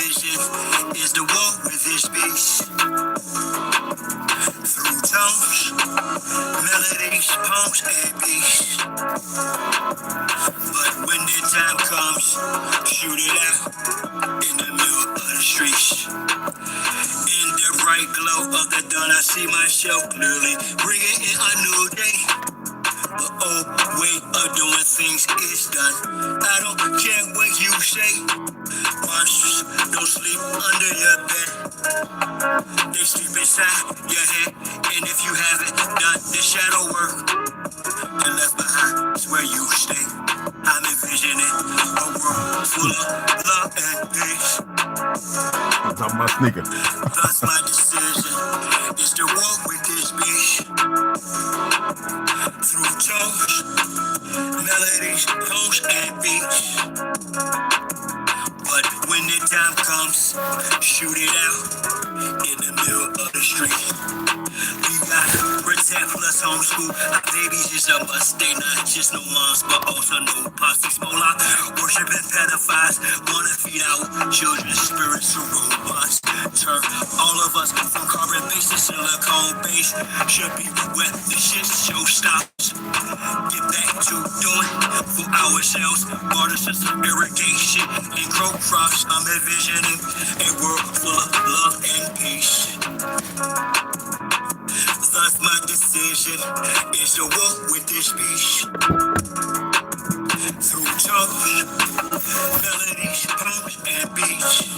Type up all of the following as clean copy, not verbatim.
decision is to walk with this beast. Through tones, melodies, poems, and beats. But when the time comes, shoot it out in the middle of the streets. In the bright glow of the dawn, I see myself clearly, bringing in a new day. The old way of doing things is done. I don't care what you say. Monsters don't sleep under your bed. They sleep inside your head. And if you haven't done the shadow work, and left behind is where you stay. I'm envisioning a world full of love and peace. That's my sneaker. Thus my decision is to walk with this beast. Through tones, melodies, tones, and beats. But when the time comes, shoot it out in the middle of the street. We gotta protect plus homeschool. Our babies is a must. They not just no moms, but also no pops. These Moloch worshiping pedophiles wanna feed our children's spiritual robots. Turn all of us from carbon-based to silicone-based. Should be where the shit show stops. Get back to doing for ourselves. Water system irrigation and grow crops. I'm envisioning a world full of love and peace. Thus my decision is to walk with this beast. Through tones, melodies, poems, and beats.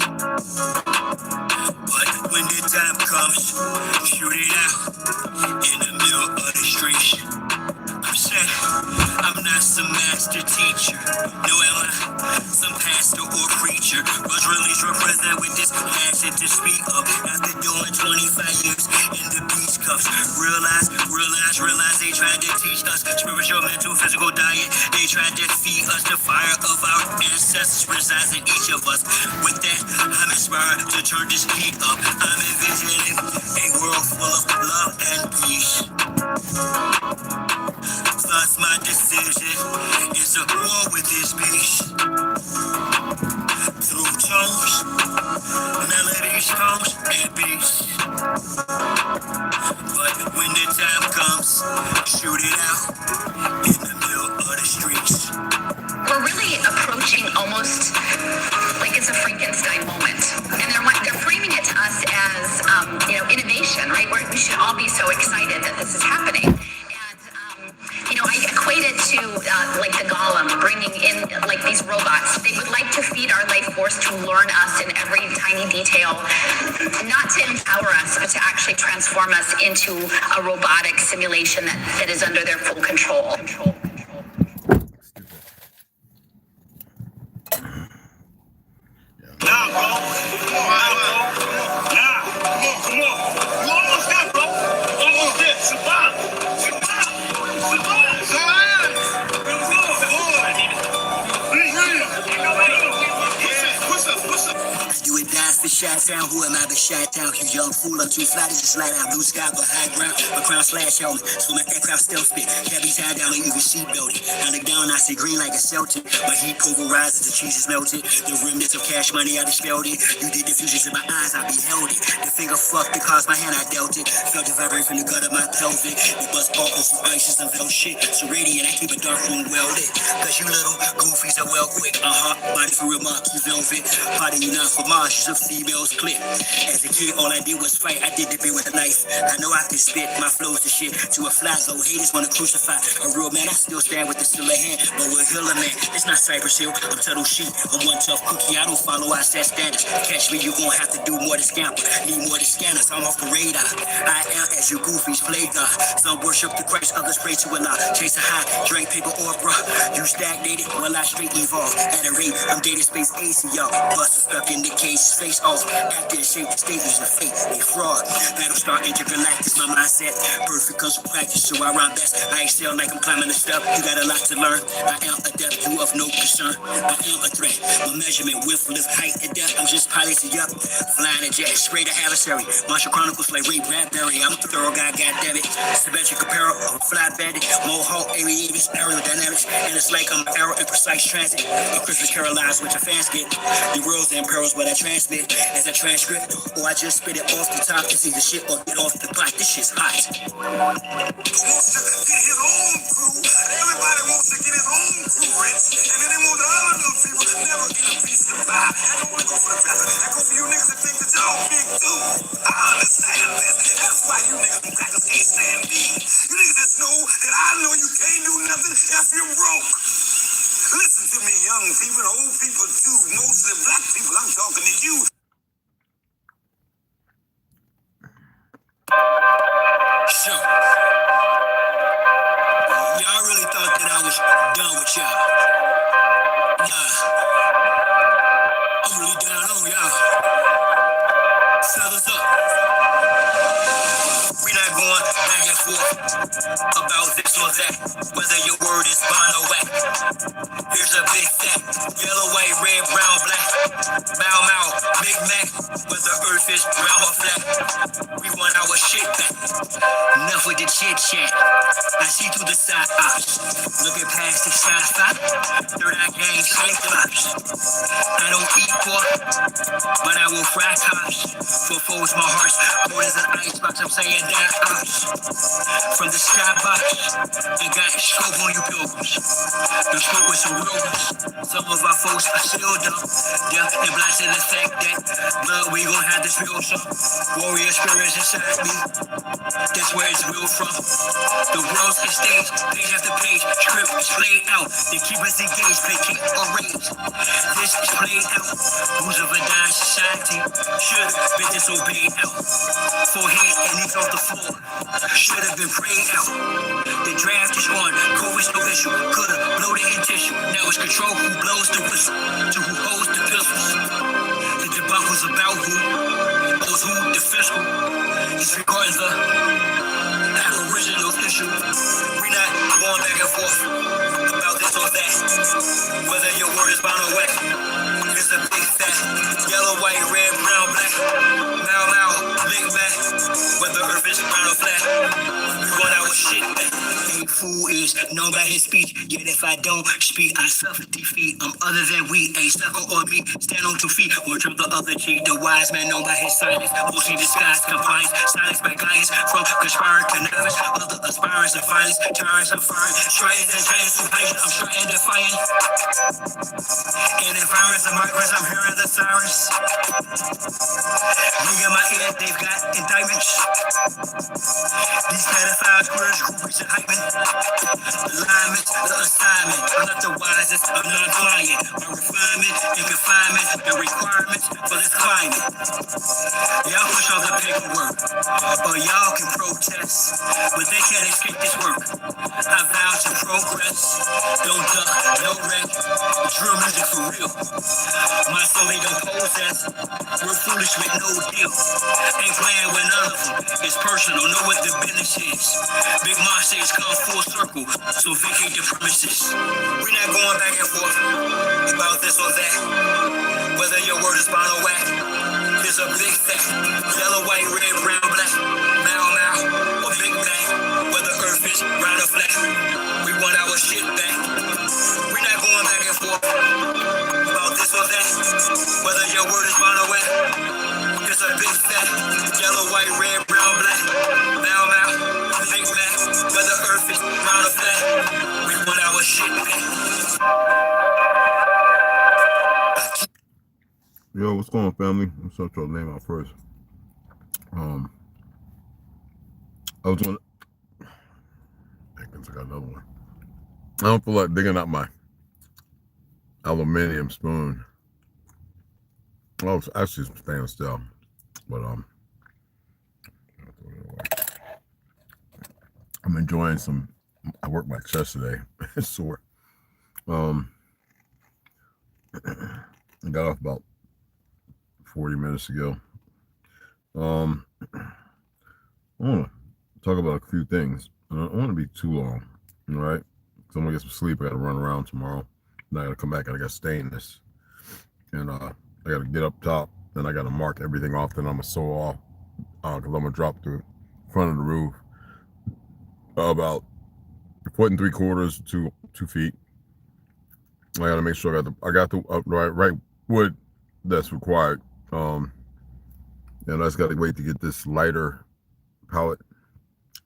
But when the time comes, shoot it out in the middle of the streets. I'm saying I'm not some master teacher, no am I some pastor or preacher. Was released represent with this passion to speak up. After doing 25 years in the beach cuffs, realize they tried to teach us spiritual, mental, physical diet. They tried to feed us the fire of our ancestors resides in each of us. With that, I'm inspired to turn this heat up. I'm envisioning a world full of love and peace. Thus my decision is to war with this beast. Through tones, melodies, poems, and beats. But when the time comes, shoot it out in the middle of the streets. We're really approaching almost like it's a Frankenstein moment. And they're framing it to us as, innovation, right? We should all be so excited that this is happening. I equate it to like the golem bringing in like these robots. They would like to feed our life force to learn us in every tiny detail, not to empower us, but to actually transform us into a robotic simulation that is under their full control. Shot down, who am I but shot down? You young fool, I'm too fly to just light out. Blue sky but high ground, a crown slash helmet. So my aircraft stealth spit, can't be tied down or even sheet belted. I look down, I see green like a Celtic. My heat pulverizes, the cheese is melted. The remnants of cash money, I dispelled it. You did the fusions in my eyes, I beheld it. The finger fucked that caused my hand, I dealt it. Felt the vibrate from the gut of my pelvic. The bust buckles from ices and felt shit. So radiant, I keep a dark room welded. Cause you little goofies are well quick. Body for real monkey velvet. Body you not for Mars, you're a female's clip. As a kid, all I did was fight. I did the bit with a knife. I know I can spit my flows to shit to a fly zone. Haters wanna crucify a real man. I still stand with the still hand, but we're Hiller man. It's not Cypress Hill. I'm Tuttle Sheep. I'm one tough cookie. I don't follow our set standards. Catch me, you gon' have to do more than scamper. Need more than scanners. I'm off the radar. I am as you goofies play God. Some worship the Christ, others pray to Allah. Chase a high, drink paper or bruh. You stagnated, well I straight evolve. At a rate, I'm dated space AC, y'all. Buster stuck in the case, face it's off. After it shaped the stages of fate, they fraud. Battlestar intergalactic, my mindset. Perfect comes with practice, so I rhyme best. I excel like I'm climbing the step. You got a lot to learn. I am adept, you of no concern. I am a threat. My measurement, width, lift, height, and depth. I'm just piloting up. Flying a jet, straight to adversary. Martial Chronicles like Ray Bradbury. I'm a thorough guy, goddammit. Symmetric apparel, I'm a fly bandit. Mohawk, aviators, aerodynamics. And it's like I'm arrow in precise transit. A Christmas carol lies what your fans get. The world's and pearls what I transmit as a transcript. Or I just spit it off the top. It's either shit or get off the pot. This shit's hot. Wants to get his own crew. Everybody wants to get his own crew rich. And then they want the other little people never get a piece of the pie. I don't want to go for the rapper. I go for you niggas that think that y'all big too. I understand that. That's why you niggas and crackers can't stand me. You niggas just know that I know you can't do nothing if you're broke. Listen to me, young people, old people too. Mostly black people, I'm talking to you. Sure. Y'all really thought that I was done with y'all. Nah. I'm really down on y'all. Fellas up. We not going back and forth about this or that. Whether your word is bond or whack. Here's a big fact. Yellow, white, red, brown, black. Bow, mouth, Big Mac. Whether earth is round or flat. We want our shit back. Enough with the chit chat. I see through the side ops. Looking past the sci-fi. Third eye gang, cyclops. I don't eat pork, but I will fry cops. For foes, my heart's cold as an icebox. I'm saying that ops. From the skybox, I got scope on you pilgrims. The scope with some real ones. Some of our folks are still dumb. Death and blind to the fact that blood, we gon' have this real some. Warrior spirits inside me. That's where it's real from. The world's a stage, page after page, script is played out. They keep us engaged, play keep or rage. This is played out. Rules of a dying society should have been disobeyed out. Forehead and knees off the floor should have been prayed out. The draft is on, COVID's no issue. Could have bloated in tissue. Now it's control who blows the whistle to who holds the pistols. The debacle's about who knows who the fiscal. Disregarding the aboriginal issue. We not going back and forth about this or that. Whether your word is bound or whack. It's a big fact. Yellow, white, red, brown, black. Now, Big Mac. Whether earth is brown or flat. We want our shit back. A fool is known by his speech. Yet if I don't speak, I suffer defeat. I'm other than we. A sucker or me. Stand on 2 feet or jump the other cheek. The wise man known by his silence. Mostly disguised compliance. Silence by guidance. From conspiring to nervous. Other aspirants of violence. Tyrants of fire. Tritons and giants of hate. I'm sure and defiant. And environs of migrants. I'm hearing the sirens. Ring in my ear. They've got indictments. These pedophiles, queers, groupies, and hype men. Alignment, the assignment. I'm not the wisest, I'm non-client. My refinement and confinement, the requirements for this climate. Y'all push all the paperwork, or y'all can protest, but they can't escape this work. I vow to progress, don't duck, no wreck. Drill music for real. My soul they don't possess. We're foolish with no deal. Ain't playing with none of them. It's personal, know what the business is. Big Mom says come full circle, so vacate the premises. We're not going back and forth about this or that. Whether your word is bound or whack. It's a big fact. Yellow, white, red, brown, black. Mao, or Big Bang. Whether earth is round or flat. We want our shit back. We're not going back and forth about this or that. Whether your word is bound or whack. It's a big fact. Yellow, white, red, brown, black. Mao, Big Bang. Whether earth is round or flat. We want our shit back. Yo, what's going on, family? I'm sorry to name out first. I was doing. I think I got another one. I don't feel like digging out my aluminum spoon. Oh, it's actually stainless steel, but I'm enjoying some. I worked my chest today. It's sore. I got off about 40 minutes ago. I want to talk about a few things. I don't want to be too long, all right? So I'm going to get some sleep. I got to run around tomorrow. Then I got to come back and I got to stay in this. And I got to get up top and I got to mark everything off. Then I'm going to sew off because I'm going to drop the front of the roof about 1 3/4 to 2 feet. I got to make sure I got the right wood that's required. And I just got to wait to get this lighter pallet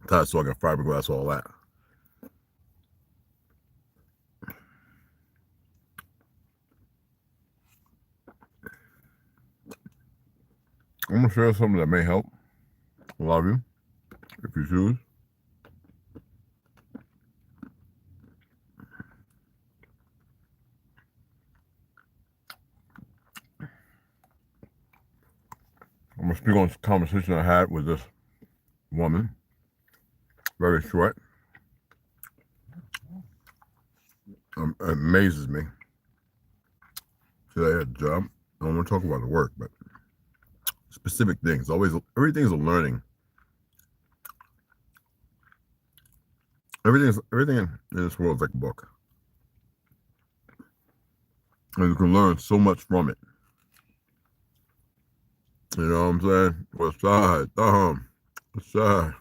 tied so I can fiberglass all that. I'm going to share something that may help a lot of you, if you choose. I'm going to speak on a conversation I had with this woman. Very short. It amazes me. Today at a job, I don't want to talk about the work, but specific things. Everything's a learning. Everything in this world is like a book. And you can learn so much from it. You know what I'm saying? What's up? What's up?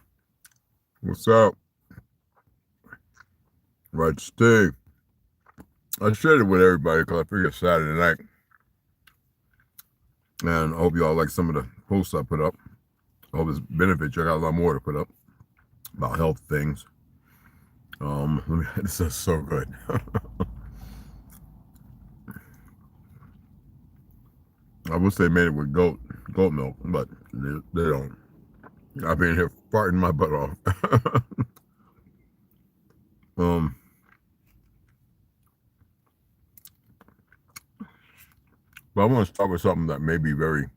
What's up? Right, Steve. I shared it with everybody because I figured Saturday night. And I hope y'all like some of the posts I put up. I hope it's benefits. I got a lot more to put up about health things. This is so good. I wish they made it with goat milk, but they don't. I've been here farting my butt off. But I want to start with something that may be very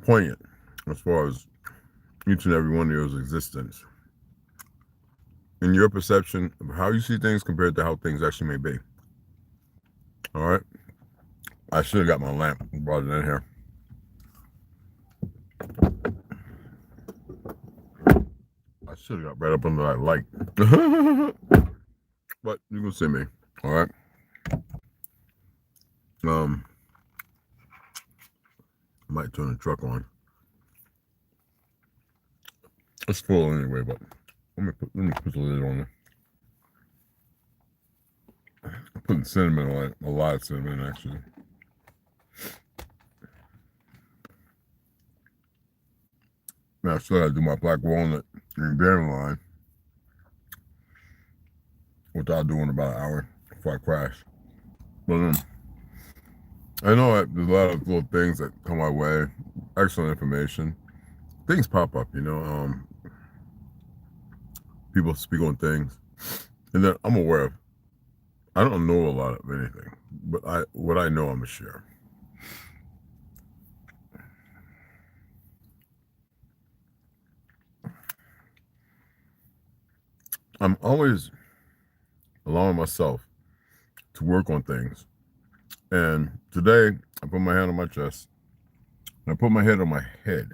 poignant as far as each and every one of your existence. In your perception of how you see things compared to how things actually may be. All right? I should have got my lamp and brought it in here. I should have got right up under that light. But you can see me. All right? I might turn the truck on. It's full anyway, but let me put the lid on it. I'm putting cinnamon on it, a lot of cinnamon actually. Now I still gotta do my black walnut and dandelion, which I'll do in about an hour before I crash. But I know that there's a lot of little things that come my way, excellent information. Things pop up, you know. People speak on things, and then I'm aware of. I don't know a lot of anything, but what I know, I'm gonna share. I'm always allowing myself to work on things, and today I put my hand on my chest, and I put my head on my head.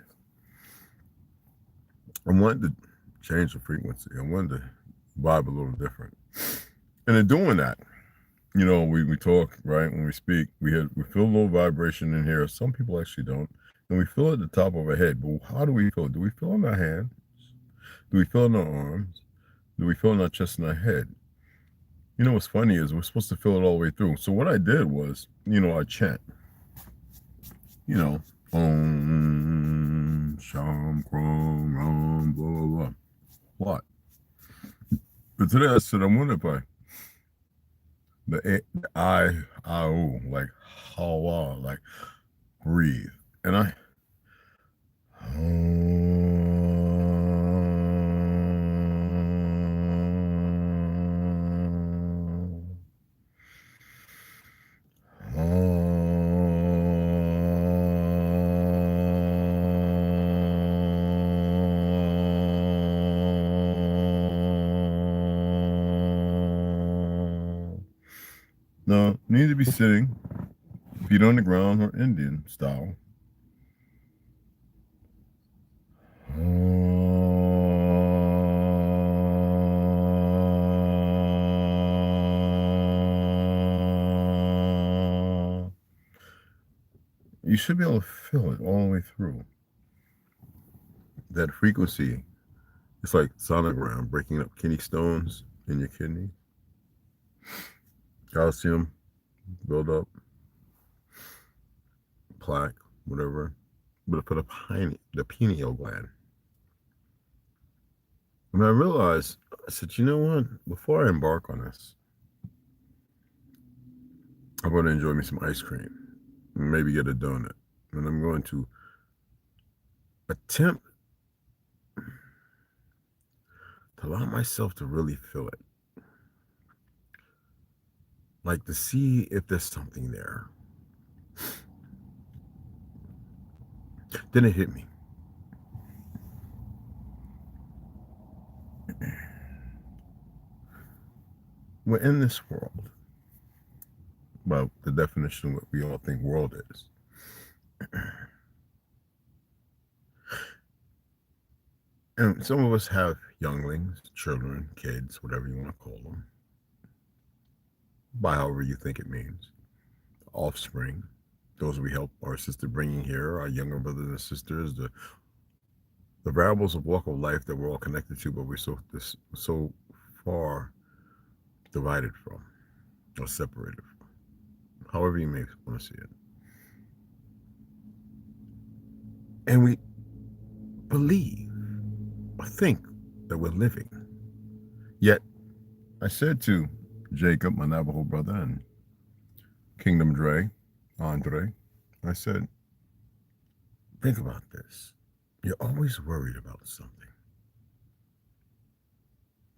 I wanted to change the frequency. I wanted to vibe a little different. And in doing that, you know, we talk, right? When we speak, we feel a little vibration in here. Some people actually don't. And we feel it at the top of our head. But how do we feel it? Do we feel in our hands? Do we feel in our arms? Do we feel in our chest and our head? You know, what's funny is we're supposed to feel it all the way through. So what I did was, you know, I chant. You know, Om Sham Krom Ram blah blah blah. What? But today I said I wonder if the I-O, like hawa, like breathe. And I no, need to be sitting Feet on the ground or Indian style. You should be able to feel it all the way through. That frequency, it's like sonogram breaking up kidney stones in your kidney. Calcium build up, plaque, whatever. But for the pineal gland. And I realized, I said, you know what? Before I embark on this, I'm going to enjoy me some ice cream, and maybe get a donut, and I'm going to attempt to allow myself to really feel it, like to see if there's something there. Then it hit me. We're in this world. Well, the definition of what we all think world is. And some of us have younglings, children, kids, whatever you want to call them, by however you think it means. Offspring, those we help our sister bringing here, our younger brothers and sisters, the variables of walk of life that we're all connected to, but we're so far divided from or separated from, however you may want to see it. And we believe or think that we're living. Yet, I said to Jacob, my Navajo brother, and Kingdom Andre, I said, think about this. You're always worried about something.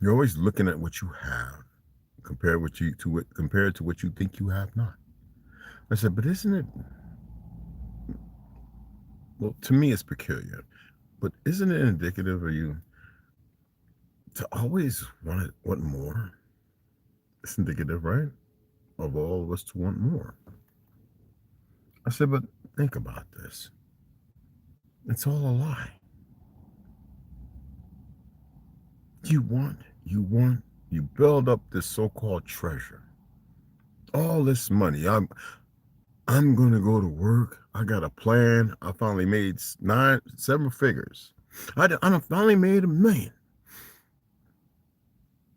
You're always looking at what you have compared to what you think you have not. I said, but isn't it, well, to me it's peculiar, but isn't it indicative of you to always want more? It's indicative, right? Of all of us to want more. I said, but think about this. It's all a lie. You build up this so-called treasure. All this money. I'm going to go to work. I got a plan. I finally made 7 figures. I finally made $1 million.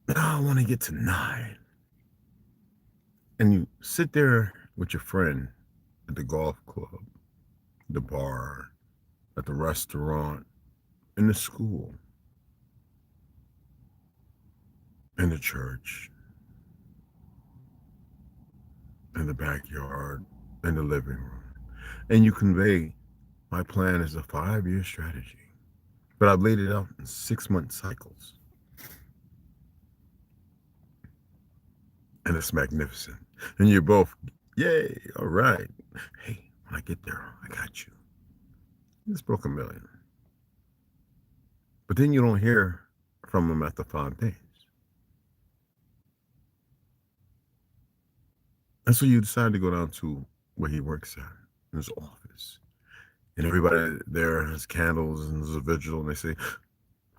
Now I want to get to 9. And you sit there with your friend at the golf club, the bar, at the restaurant, in the school, in the church, in the backyard, in the living room. And you convey, my plan is a 5-year strategy, but I've laid it out in 6-month cycles. And it's magnificent. And you're both, yay, all right. Hey, when I get there, I got you. You just broke $1 million. But then you don't hear from him after 5 days. And so you decide to go down to where he works at, in his office. And everybody there has candles and there's a vigil, and they say,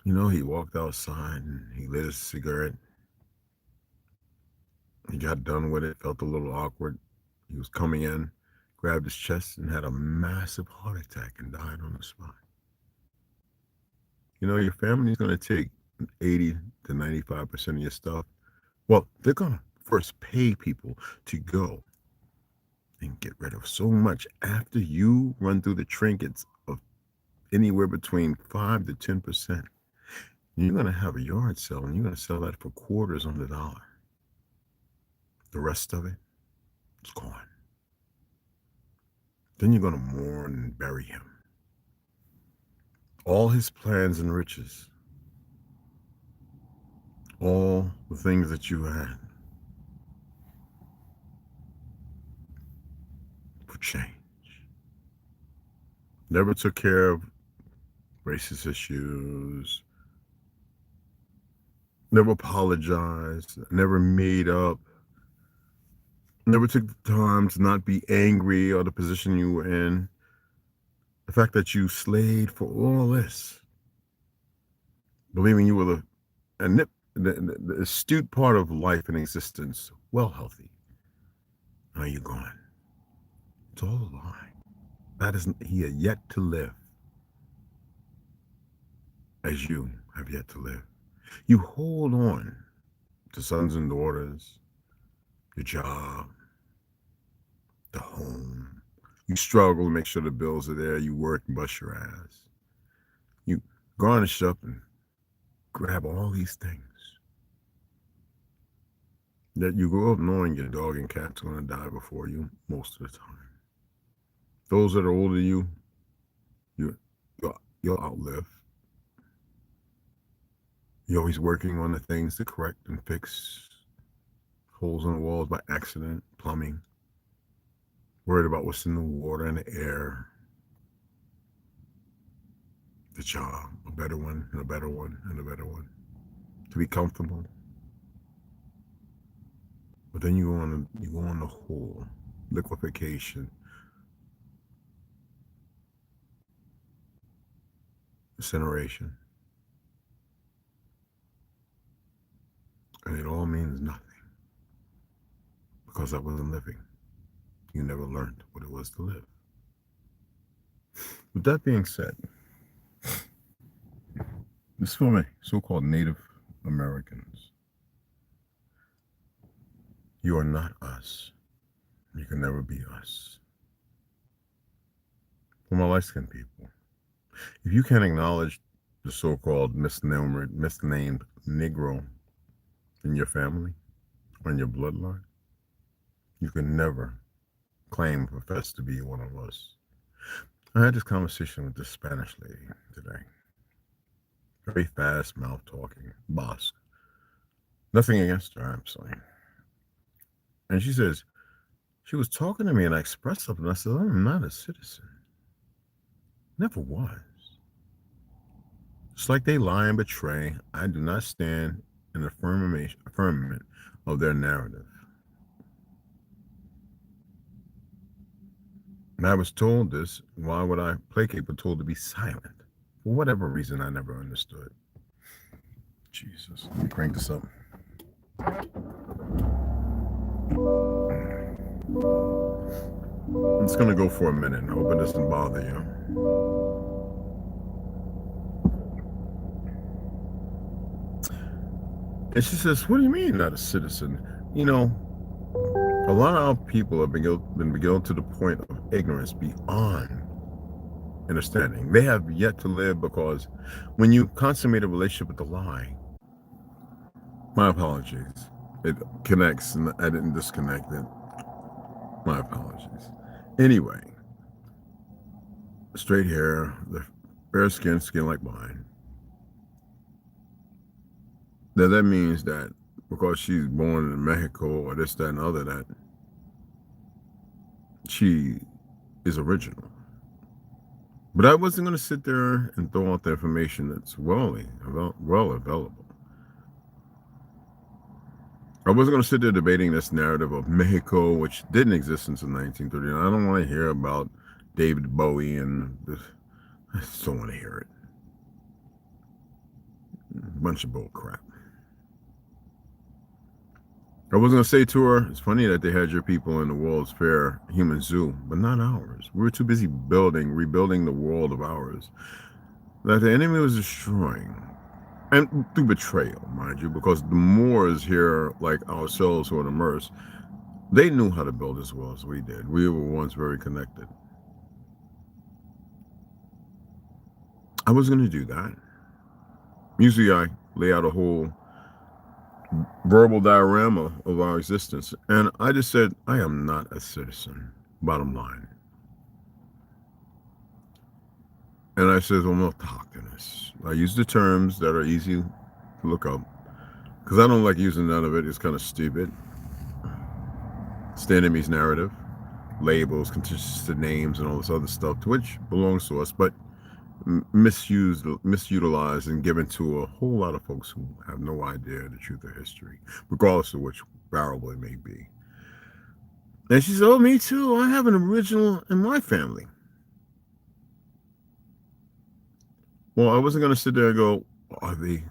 you know, he walked outside and he lit a cigarette. He got done with it, felt a little awkward. He was coming in, grabbed his chest and had a massive heart attack and died on the spot. You know, your family's going to take 80 to 95% of your stuff. Well, they're going to first pay people to go and get rid of so much after you run through the trinkets of anywhere between 5 to 10%. You're going to have a yard sale and you're going to sell that for quarters on the dollar. The rest of it is gone. Then you're going to mourn and bury him. All his plans and riches, all the things that you had, for change. Never took care of racist issues, never apologized, never made up Never took the time to not be angry or the position you were in. The fact that you slayed for all this, believing you were the astute part of life and existence, well healthy. Now you're gone. It's all a lie. That isn't he had yet to live as you have yet to live. You hold on to sons and daughters, your job, the home. You struggle to make sure the bills are there. You work and bust your ass. You garnish up and grab all these things that you grow up knowing your dog and cat's going to die before you most of the time. Those that are older than you'll outlive. You're always working on the things to correct and fix holes in the walls by accident, plumbing. Worried about what's in the water and the air. The job, a better one, and a better one, and a better one. To be comfortable. But then you go on the whole liquefaction, incineration, and it all means nothing because I wasn't living. You never learned what it was to live. With that being said, this is for my so-called Native Americans. You are not us. You can never be us. For my light-skinned people, if you can't acknowledge the so-called misnamed Negro in your family or in your bloodline, you can never claim or profess to be one of us. I had this conversation with this Spanish lady today. Very fast mouth talking, boss. Nothing against her, I'm saying. And she says, she was talking to me and I expressed something. I said, I'm not a citizen. Never was. Just like they lie and betray, I do not stand in the affirmation of their narrative. And I was told this, why would I placate but told to be silent? For whatever reason, I never understood. Jesus, let me crank this up. It's going to go for a minute. I hope it doesn't bother you. And she says, what do you mean not a citizen? You know, a lot of our people have been guilty to the point of ignorance beyond understanding. They have yet to live because when you consummate a relationship with the lie, my apologies. It connects and I didn't disconnect it. My apologies. Anyway, straight hair, the fair skin like mine. Now that means that because she's born in Mexico or this, that, and other, that she is original. But I wasn't going to sit there and throw out the information that's well available. I wasn't going to sit there debating this narrative of Mexico, which didn't exist since 1939. I don't want to hear about David Bowie and this. I just don't want to hear it. A bunch of bull crap. I was going to say to her, it's funny that they had your people in the World's Fair Human Zoo, but not ours. We were too busy rebuilding the world of ours that the enemy was destroying. And through betrayal, mind you, because the Moors here, like ourselves who are the Mers, they knew how to build as well as we did. We were once very connected. I was going to do that. Usually I lay out a whole verbal diorama of our existence. And I just said, I am not a citizen, bottom line. And I said, well, I'm not talking this. I use the terms that are easy to look up because I don't like using none of it. It's kind of stupid. It's the enemy's narrative, labels, consistent names, and all this other stuff, to which belongs to us, but misutilized and given to a whole lot of folks who have no idea the truth of history, regardless of which variable it may be. And she said, oh, me too. I have an original in my family. Well, I wasn't going to sit there and go, are they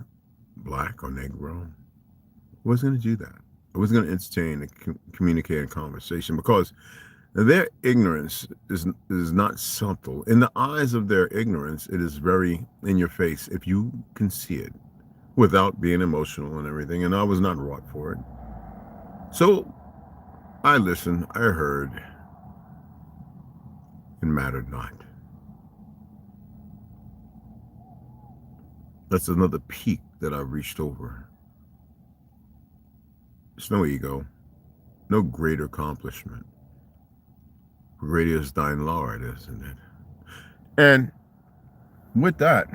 black or Negro? I wasn't going to do that. I wasn't going to entertain and communicate a conversation because their ignorance is not subtle. In the eyes of their ignorance, it is very in your face if you can see it without being emotional and everything. And I was not wrought for it. So I listened, I heard, and mattered not. That's another peak that I've reached over. There's no ego, no greater accomplishment. Greater is thine Lord, isn't it? And with that,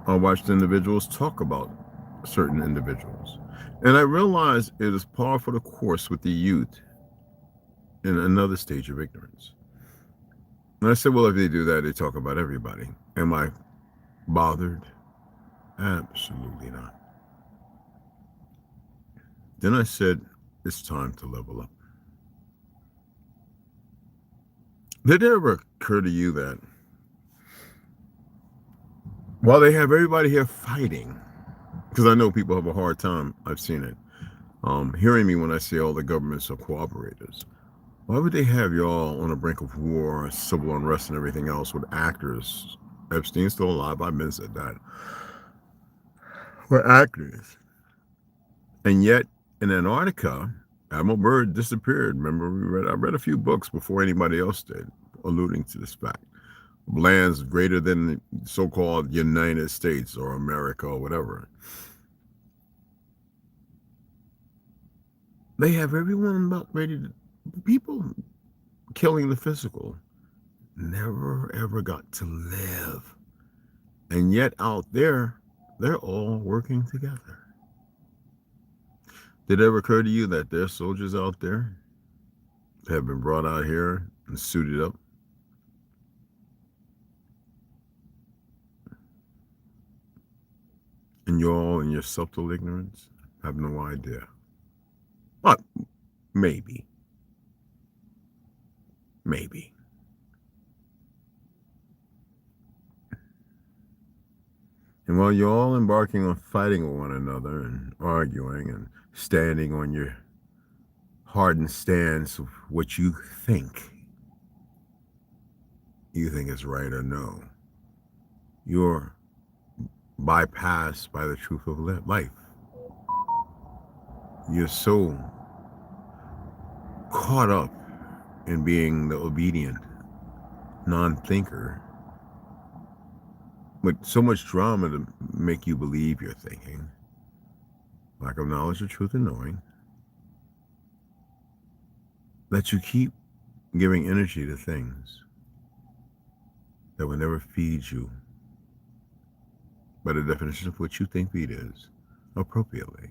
I watched individuals talk about certain individuals. And I realized it is par for the course with the youth in another stage of ignorance. And I said, well, if they do that, they talk about everybody. Am I bothered? Absolutely not. Then I said, it's time to level up. Did it ever occur to you that while they have everybody here fighting, because I know people have a hard time, I've seen it, hearing me when I say all the governments are cooperators, why would they have y'all on the brink of war, civil unrest, and everything else with actors? Epstein's still alive, I've been said that. We're actors. And yet, in Antarctica, Admiral Byrd disappeared. Remember, I read a few books before anybody else did, alluding to this fact. Lands greater than the so-called United States or America or whatever. They have everyone about ready to, people killing the physical never ever got to live. And yet out there, they're all working together. Did it ever occur to you that there's soldiers out there have been brought out here and suited up? And you all in your subtle ignorance have no idea. But maybe. Maybe. And while you're all embarking on fighting with one another and arguing and standing on your hardened stance of what you think is right or no, you're bypassed by the truth of life. You're so caught up in being the obedient non-thinker with so much drama to make you believe you're thinking, lack of knowledge of truth and knowing, that you keep giving energy to things that will never feed you by the definition of what you think feed is appropriately.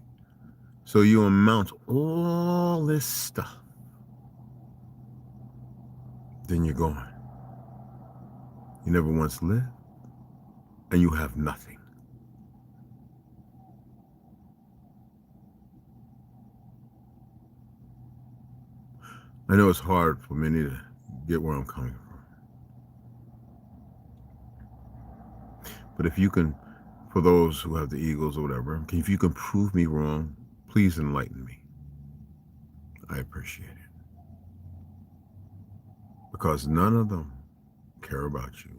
So you amount all this stuff, then you're gone. You never once lived, and you have nothing. I know it's hard for many to get where I'm coming from. But if you can, for those who have the egos or whatever, if you can prove me wrong, please enlighten me. I appreciate it. Because none of them care about you.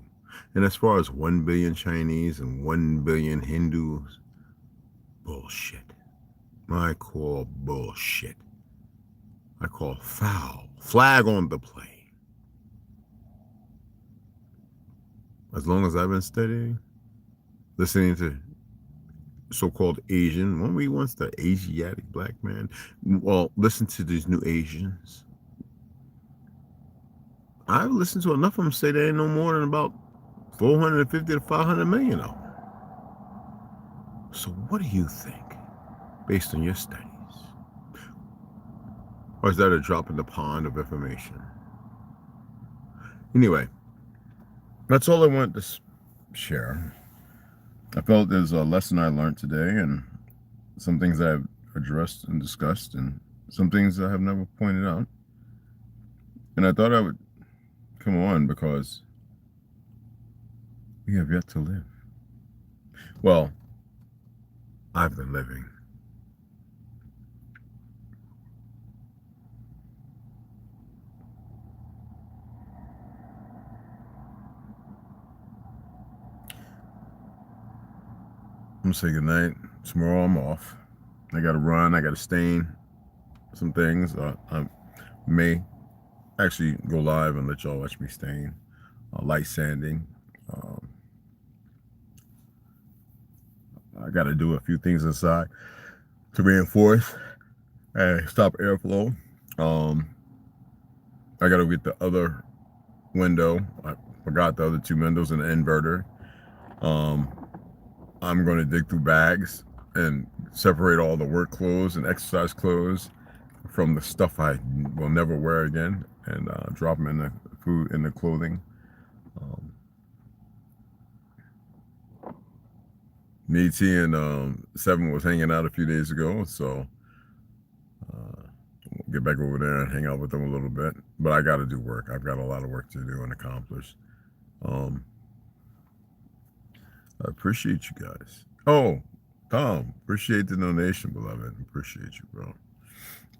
And as far as 1 billion Chinese and 1 billion Hindus, bullshit. I call bullshit. I call foul. Flag on the play. As long as I've been studying, listening to so-called Asian, when we once the Asiatic black man, well, listen to these new Asians. I've listened to enough of them say there ain't no more than about 450 to 500 million of them. So what do you think, based on your studies? Or is that a drop in the pond of information? Anyway, that's all I wanted to share. I felt there's a lesson I learned today, and some things I've addressed and discussed, and some things I have never pointed out. And I thought I would come on because we have yet to live. Well, I've been living. I'm gonna say goodnight. Tomorrow I'm off. I gotta run. I gotta stain some things. I may actually go live and let y'all watch me stain. Light sanding. I gotta do a few things inside to reinforce and stop airflow. I gotta get the other window. I forgot the other two windows and the inverter. I'm going to dig through bags and separate all the work clothes and exercise clothes from the stuff I will never wear again, and drop them in the food, in the clothing. Me, T, and Seven was hanging out a few days ago, so we'll get back over there and hang out with them a little bit. But I got to do work. I've got a lot of work to do and accomplish. I appreciate you guys. Oh, Tom, appreciate the donation, beloved. Appreciate you,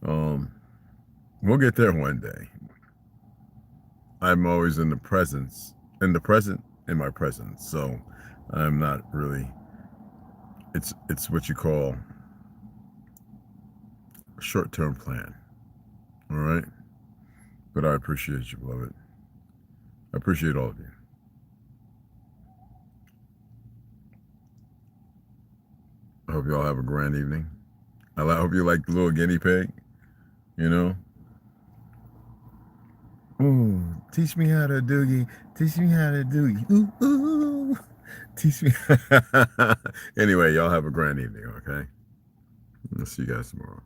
bro. We'll get there one day. I'm always in the presence, in my presence. So I'm not really, it's what you call a short-term plan. All right. But I appreciate you, beloved. I appreciate all of you. I hope y'all have a grand evening. I hope you like the little guinea pig, you know. Ooh, teach me how to doogie. Teach me how to doogie. Ooh, ooh. Teach me. Anyway, y'all have a grand evening, okay? I'll see you guys tomorrow.